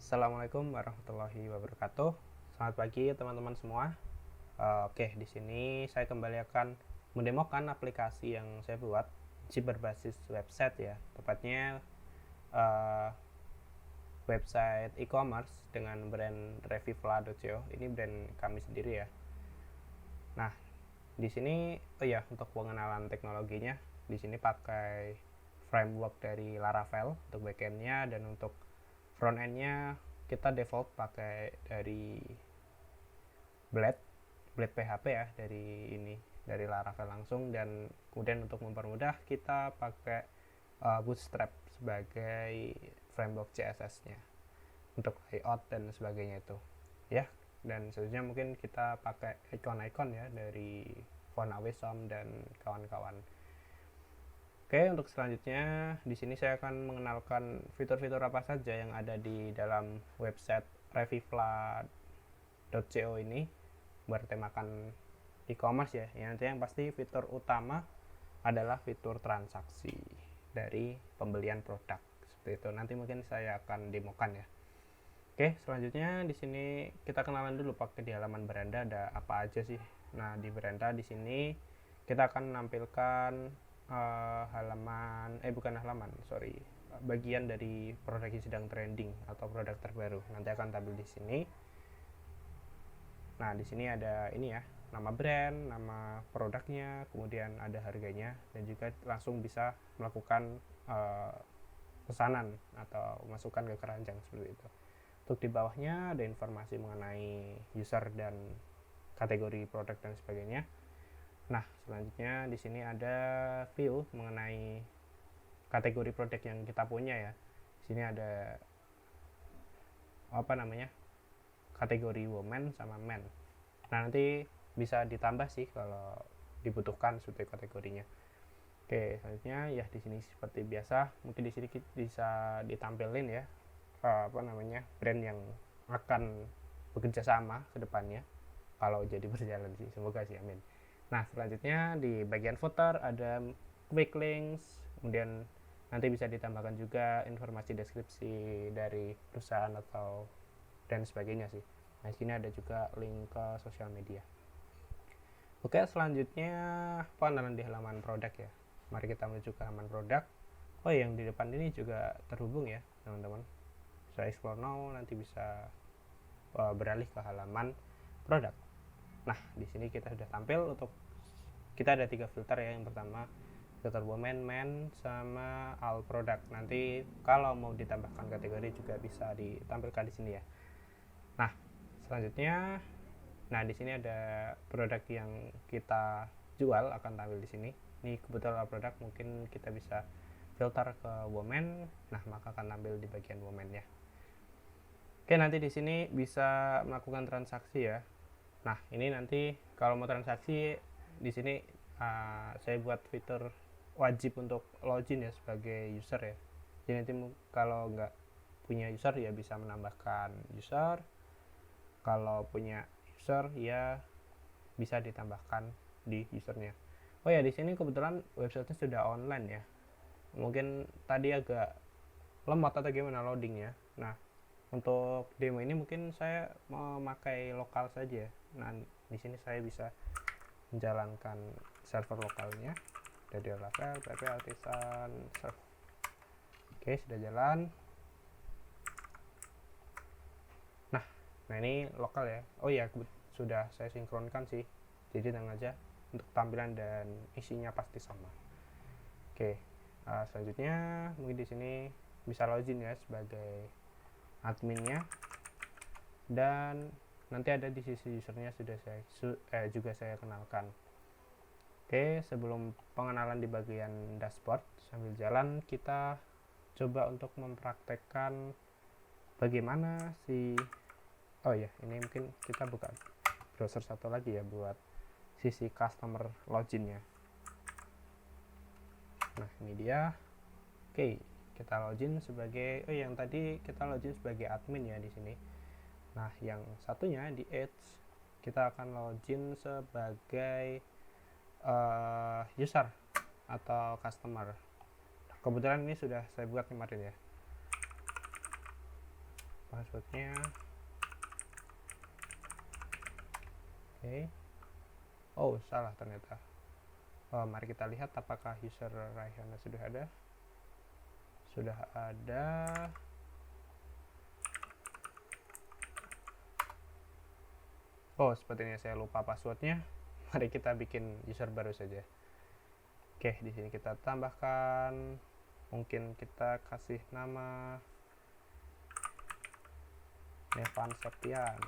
Assalamualaikum warahmatullahi wabarakatuh. Selamat pagi teman-teman semua. Oke, di sini saya kembali akan mendemokan aplikasi yang saya buat, berbasis website ya. Tepatnya uh, website e-commerce dengan brand revivla.co. Ini brand kami sendiri ya. Nah, di sini untuk pengenalan teknologinya, di sini pakai framework dari Laravel untuk backendnya, dan untuk frontendnya kita default pakai dari Blade PHP ya, dari Laravel langsung. Dan kemudian untuk mempermudah kita pakai Bootstrap sebagai framework CSS-nya untuk layout dan sebagainya itu ya. Dan selanjutnya mungkin kita pakai icon-icon ya dari Font Awesome dan kawan-kawan. Oke, untuk selanjutnya di sini saya akan mengenalkan fitur-fitur apa saja yang ada di dalam website revivla.co ini, bertemakan e-commerce ya. Yang pasti fitur utama adalah fitur transaksi dari pembelian produk seperti itu. Nanti mungkin saya akan demokan ya. Oke, selanjutnya di sini kita kenalan dulu pakai di halaman beranda ada apa aja sih. Nah, di beranda di sini kita akan menampilkan bagian dari produk yang sedang trending atau produk terbaru. Nanti akan tampil di sini. Nah, di sini ada ini ya, nama brand, nama produknya, kemudian ada harganya, dan juga langsung bisa melakukan pesanan atau masukkan ke keranjang seperti itu. Untuk di bawahnya ada informasi mengenai user dan kategori produk dan sebagainya. Nah, selanjutnya di sini ada view mengenai kategori produk yang kita punya ya. Di sini ada kategori woman sama men. Nah, nanti bisa ditambah sih kalau dibutuhkan seperti kategorinya. Oke, selanjutnya ya di sini seperti biasa, mungkin di sini bisa ditampilin ya brand yang akan bekerja sama ke depannya kalau jadi berjalan sih, semoga sih, amin. Nah, selanjutnya di bagian footer ada quick links, kemudian nanti bisa ditambahkan juga informasi deskripsi dari perusahaan atau dan sebagainya sih. Nah, di sini ada juga link ke sosial media. Oke, selanjutnya pengenalan di halaman produk ya. Mari kita menuju ke halaman produk. Yang di depan ini juga terhubung ya, teman-teman. Saya explore now, nanti bisa beralih ke halaman produk. Nah, di sini kita sudah tampil. Untuk kita ada 3 filter ya. Yang pertama filter women, men, sama all product. Nanti kalau mau ditambahkan kategori juga bisa ditampilkan di sini ya. Nah, selanjutnya, di sini ada produk yang kita jual akan tampil di sini. Ini kebetulan produk, mungkin kita bisa filter ke women. Nah, maka akan tampil di bagian women ya. Oke, nanti di sini bisa melakukan transaksi ya. Nah, ini nanti kalau mau transaksi di sini saya buat fitur wajib untuk login ya sebagai user ya. Jadi nanti kalau nggak punya user ya bisa menambahkan user. Kalau punya user ya bisa ditambahkan di usernya. Di sini kebetulan websitenya sudah online ya. Mungkin tadi agak lemot atau gimana loadingnya. Nah, untuk demo ini mungkin saya memakai lokal saja. Nah, di sini saya bisa menjalankan server lokalnya dari Laravel pp artisan serve. Oke, sudah jalan. Nah, ini lokal ya. Sudah saya sinkronkan sih, jadi tenang aja, untuk tampilan dan isinya pasti sama. Oke, selanjutnya mungkin di sini bisa login ya sebagai adminnya, dan nanti ada di sisi usernya juga saya kenalkan. Oke, sebelum pengenalan di bagian dashboard, sambil jalan kita coba untuk mempraktekkan bagaimana ini mungkin kita buka browser satu lagi ya buat sisi customer loginnya. Nah, ini dia. Oke, kita login sebagai yang tadi kita login sebagai admin ya di sini. Nah, yang satunya di Edge kita akan login sebagai user atau customer. Kebetulan ini sudah saya buat kemarin ya. passwordnya. Oke. Oh, salah ternyata. Mari kita lihat apakah user Raihana sudah ada. Sudah ada. Oh, sepertinya saya lupa passwordnya. Mari kita bikin user baru saja. Oke, di sini kita tambahkan. Mungkin kita kasih nama Nevan Septian.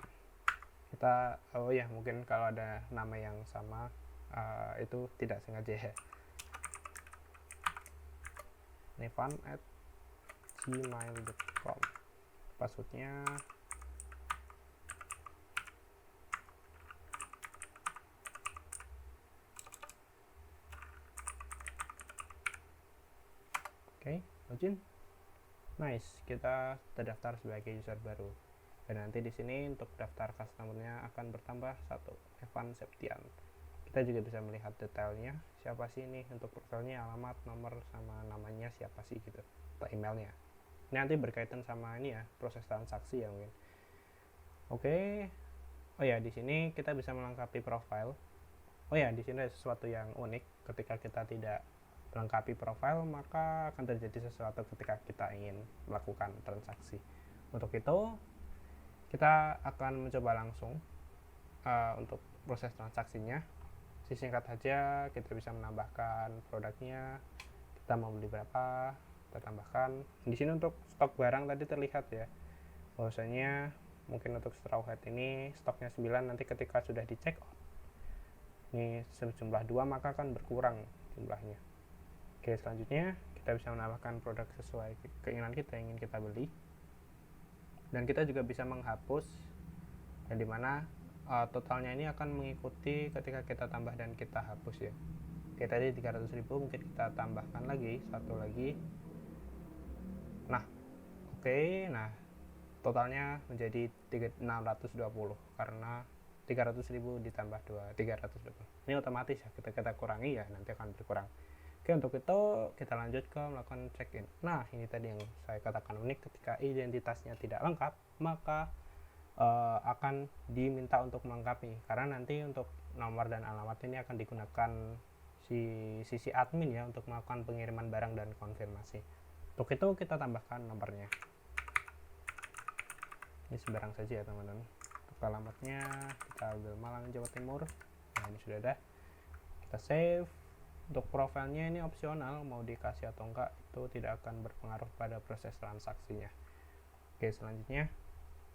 Kita, oh ya, mungkin kalau ada nama yang sama itu tidak sengaja ya. nevan@gmail.com. Passwordnya oke, login. Nice, kita terdaftar sebagai user baru. Dan nanti di sini untuk daftar customernya akan bertambah 1, Evan Septian. Kita juga bisa melihat detailnya, siapa sih ini untuk profilnya, alamat, nomor, sama namanya siapa sih gitu, atau emailnya. Ini nanti berkaitan sama ini ya, proses transaksi ya mungkin. Oke. Oh ya, di sini kita bisa melengkapi profil. Oh ya, di sini ada sesuatu yang unik. Ketika kita tidak melengkapi profil, maka akan terjadi sesuatu ketika kita ingin melakukan transaksi. Untuk itu, kita akan mencoba langsung untuk proses transaksinya. Singkat saja, kita bisa menambahkan produknya. Kita mau beli berapa, kita tambahkan. Di sini untuk stok barang tadi terlihat ya, bahwasanya mungkin untuk straw hat ini stoknya 9, nanti ketika sudah di check out ini sejumlah 2, maka akan berkurang jumlahnya. Oke, selanjutnya kita bisa menambahkan produk sesuai keinginan kita yang ingin kita beli, dan kita juga bisa menghapus, yang dimana totalnya ini akan mengikuti ketika kita tambah dan kita hapus ya. Oke, tadi 300.000, mungkin kita tambahkan lagi satu lagi. Nah, oke, nah totalnya menjadi 620 karena 300.000 ditambah 2, 320. Ini otomatis ya, kita kurangi ya, nanti akan berkurang. Oke, untuk itu kita lanjut ke melakukan check-in. Nah, ini tadi yang saya katakan unik, ketika identitasnya tidak lengkap, maka akan diminta untuk melengkapi, karena nanti untuk nomor dan alamat ini akan digunakan sisi admin ya untuk melakukan pengiriman barang dan konfirmasi. Untuk itu kita tambahkan nomornya. Ini sembarang saja ya teman-teman. Untuk alamatnya kita ambil Malang, Jawa Timur. Nah, ini sudah ada. Kita save. Untuk profilnya ini opsional, mau dikasih atau enggak itu tidak akan berpengaruh pada proses transaksinya. Oke, selanjutnya,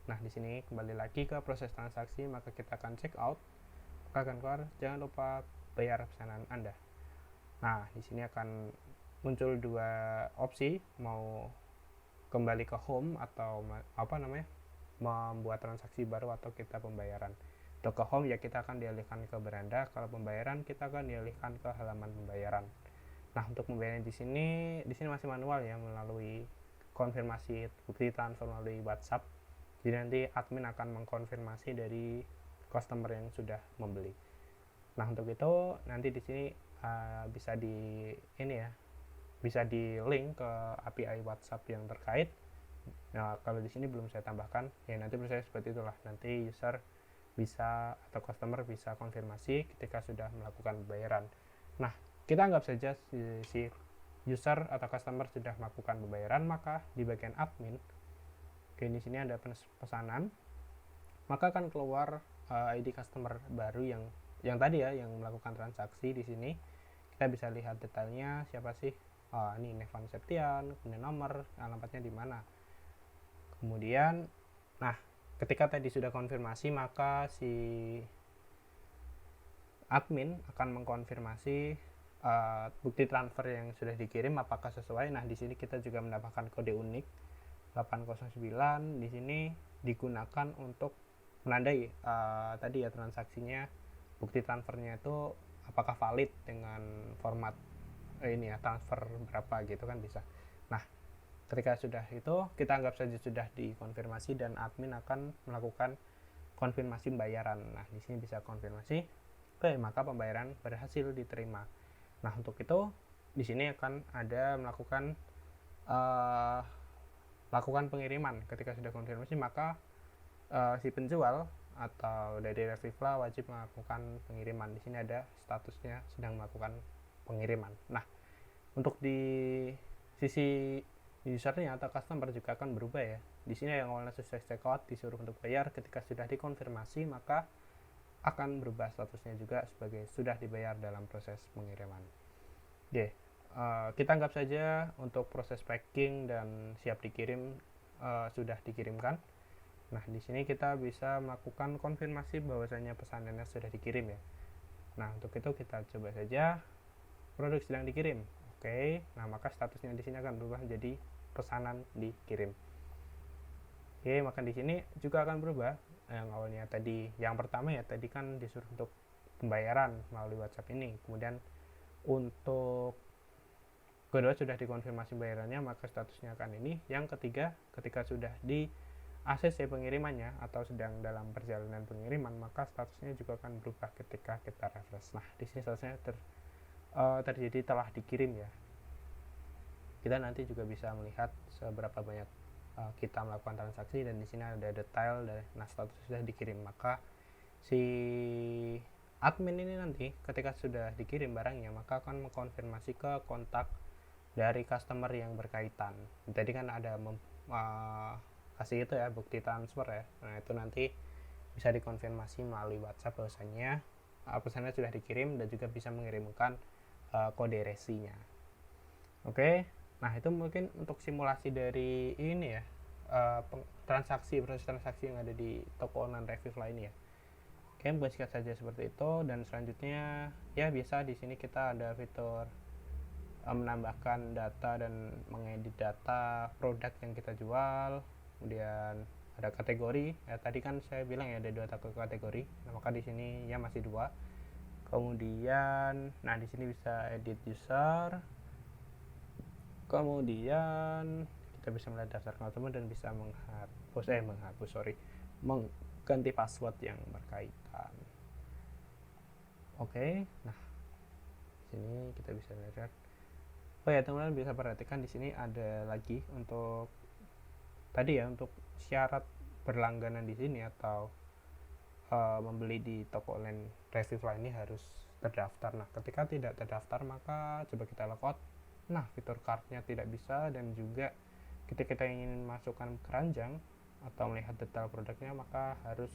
nah di sini kembali lagi ke proses transaksi, maka kita akan check out, maka akan keluar jangan lupa bayar pesanan Anda. Nah, di sini akan muncul 2 opsi, mau kembali ke home atau membuat transaksi baru atau kita pembayaran. Untuk ke home ya kita akan dialihkan ke beranda, kalau pembayaran kita akan dialihkan ke halaman pembayaran. Nah, untuk pembayaran di sini masih manual ya, melalui konfirmasi bukti transfer melalui WhatsApp. Jadi nanti admin akan mengkonfirmasi dari customer yang sudah membeli. Nah, untuk itu nanti di sini bisa di link ke API WhatsApp yang terkait. Nah, kalau di sini belum saya tambahkan, ya nanti proses seperti itulah. Nanti user bisa atau customer bisa konfirmasi ketika sudah melakukan pembayaran. Nah, kita anggap saja si user atau customer sudah melakukan pembayaran, maka di bagian admin, oke, di sini ada pesanan, maka akan keluar ID customer baru yang tadi ya, yang melakukan transaksi. Di sini kita bisa lihat detailnya, siapa sih. Ini Nevan Septian, kemudian nomor, alamatnya di mana. Kemudian, nah, ketika tadi sudah konfirmasi, maka si admin akan mengkonfirmasi bukti transfer yang sudah dikirim apakah sesuai. Nah, di sini kita juga mendapatkan kode unik 809. Di sini digunakan untuk menandai tadi ya transaksinya, bukti transfernya itu apakah valid dengan format ini ya, transfer berapa gitu kan bisa. Nah, ketika sudah itu, kita anggap saja sudah dikonfirmasi dan admin akan melakukan konfirmasi pembayaran. Nah, di sini bisa konfirmasi, oke, maka pembayaran berhasil diterima. Nah, untuk itu di sini akan ada melakukan lakukan pengiriman. Ketika sudah konfirmasi, maka si penjual atau dari Revivla wajib melakukan pengiriman. Di sini ada statusnya sedang melakukan pengiriman. Nah, untuk di sisi usernya atau customer juga akan berubah ya. Di sini yang awalnya sukses checkout disuruh untuk bayar, ketika sudah dikonfirmasi maka akan berubah statusnya juga sebagai sudah dibayar dalam proses pengiriman. Oke, kita anggap saja untuk proses packing dan siap dikirim sudah dikirimkan. Nah, di sini kita bisa melakukan konfirmasi bahwasanya pesanannya sudah dikirim ya. Nah, untuk itu kita coba saja produk sedang dikirim. Oke, nah maka statusnya di sini akan berubah menjadi pesanan dikirim. Oke, maka di sini juga akan berubah. Yang awalnya tadi, yang pertama ya tadi kan disuruh untuk pembayaran melalui WhatsApp ini. Kemudian untuk kedua sudah dikonfirmasi bayarannya, maka statusnya akan ini. Yang ketiga, ketika sudah di ACC pengirimannya atau sedang dalam perjalanan pengiriman, maka statusnya juga akan berubah ketika kita refresh. Nah, di sini statusnya terjadi telah dikirim ya. Kita nanti juga bisa melihat seberapa banyak kita melakukan transaksi, dan di sini ada detail dari status sudah dikirim. Maka si admin ini nanti ketika sudah dikirim barangnya, maka akan mengkonfirmasi ke kontak dari customer yang berkaitan. Jadi kan ada kasih itu ya, bukti transfer ya. Nah, itu nanti bisa dikonfirmasi melalui WhatsApp bahwasanya pesannya sudah dikirim, dan juga bisa mengirimkan kode resinya. Oke, nah itu mungkin untuk simulasi dari ini ya, proses transaksi yang ada di toko online Revivla ini ya. Oke, buat singkat saja seperti itu. Dan selanjutnya ya biasa di sini kita ada fitur menambahkan data dan mengedit data produk yang kita jual. Kemudian ada kategori ya, tadi kan saya bilang ya ada 2 kategori. Nah, maka di sini ya masih 2. Kemudian nah di sini bisa edit user, kemudian kita bisa melihat daftar customer dan bisa mengganti password yang berkaitan. Oke, nah sini kita bisa lihat. Oh ya, teman-teman bisa perhatikan di sini ada lagi untuk tadi ya, untuk syarat berlangganan di sini atau membeli di toko online Revivla ini harus terdaftar. Nah, ketika tidak terdaftar maka coba kita logout. Nah, fitur cardnya tidak bisa, dan juga ketika kita ingin masukkan keranjang atau melihat detail produknya maka harus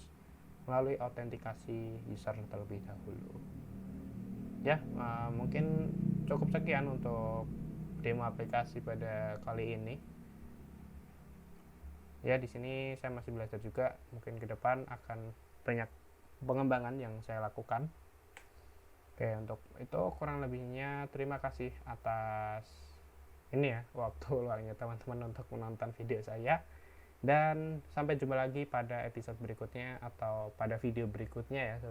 melalui autentikasi user terlebih dahulu. Ya, mungkin cukup sekian untuk demo aplikasi pada kali ini. Ya, di sini saya masih belajar juga. Mungkin ke depan akan banyak pengembangan yang saya lakukan. Oke, untuk itu kurang lebihnya terima kasih atas ini ya, waktu luangnya teman-teman untuk menonton video saya. Dan sampai jumpa lagi pada episode berikutnya atau pada video berikutnya ya,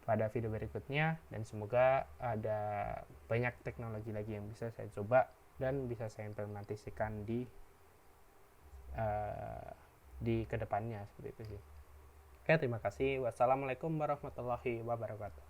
pada video berikutnya. Dan semoga ada banyak teknologi lagi yang bisa saya coba dan bisa saya implementasikan di kedepannya seperti itu sih. Oke, terima kasih. Wassalamualaikum warahmatullahi wabarakatuh.